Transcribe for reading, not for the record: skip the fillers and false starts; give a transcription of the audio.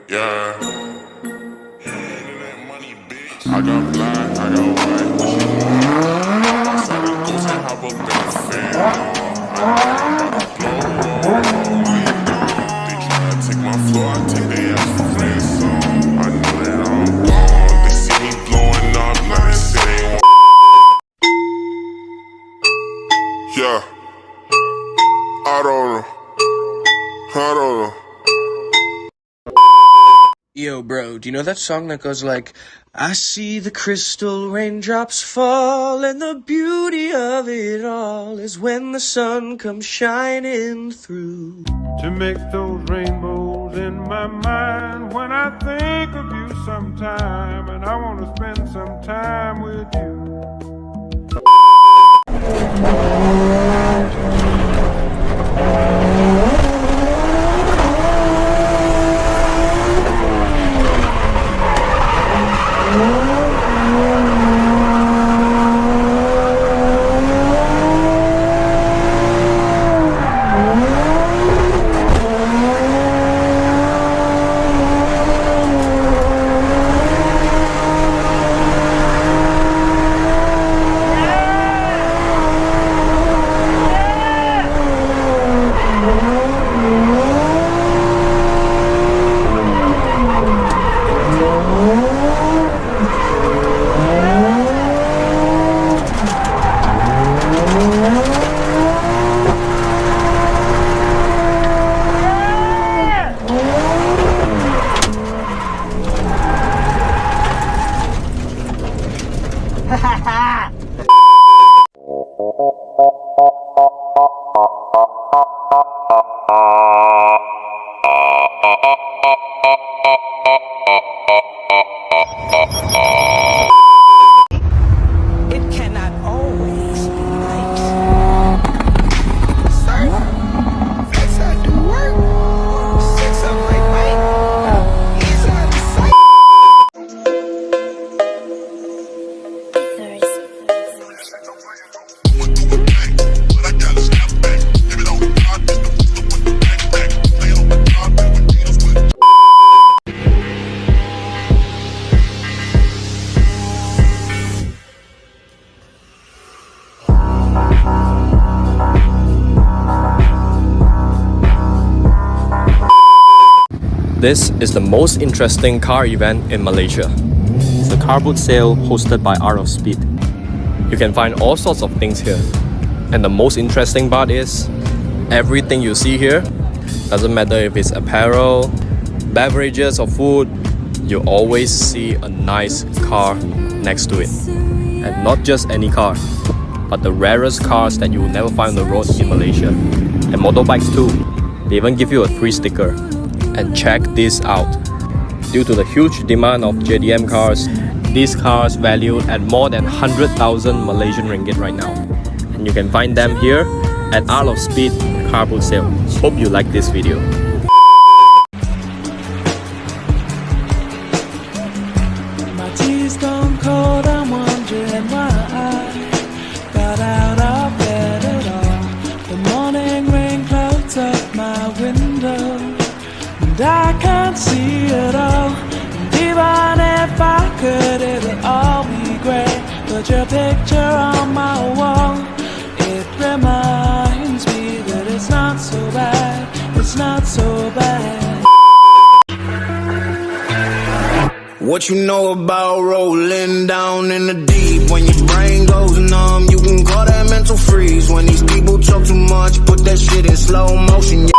Yeah. I got black, I got white. I said the ghost and hop up in the fan. I got the blow. They try to take my floor, I take their ass for ransom. I know that I'm gone. They see me blowing up, now they say they want. Yeah. I don't know. I don't know. Yo, bro, do you know that song that goes like, I see the crystal raindrops fall, and the beauty of it all is when the sun comes shining through. To make those rainbows in my mind when I think of you sometime, and I want to spend some time with you. It cannot always be right. Sir, that's how do work. Six up like Mike. He's out of sight. This is the most interesting car event in Malaysia. It's the car boot sale hosted by Art of Speed. You can find all sorts of things here. And the most interesting part is, everything you see here, doesn't matter if it's apparel, beverages or food, you always see a nice car next to it. And not just any car, but the rarest cars that you will never find on the road in Malaysia. And motorbikes too. They even give you a free sticker. And check this out. Due to the huge demand of JDM cars, these cars valued at more than 100,000 Malaysian ringgit right now. And you can find them here at Art of Speed Car Boot Sale. Hope you like this video. My tea's gone cold, I'm wondering why I got out of bed at all. The morning rain clouds up my window, and I can't see it all. And even if I could, it'll all be great. But your picture on my wall, it reminds me that it's not so bad. It's not so bad. What you know about rolling down in the deep? When your brain goes numb, you can call that mental freeze. When these people talk too much, put that shit in slow motion.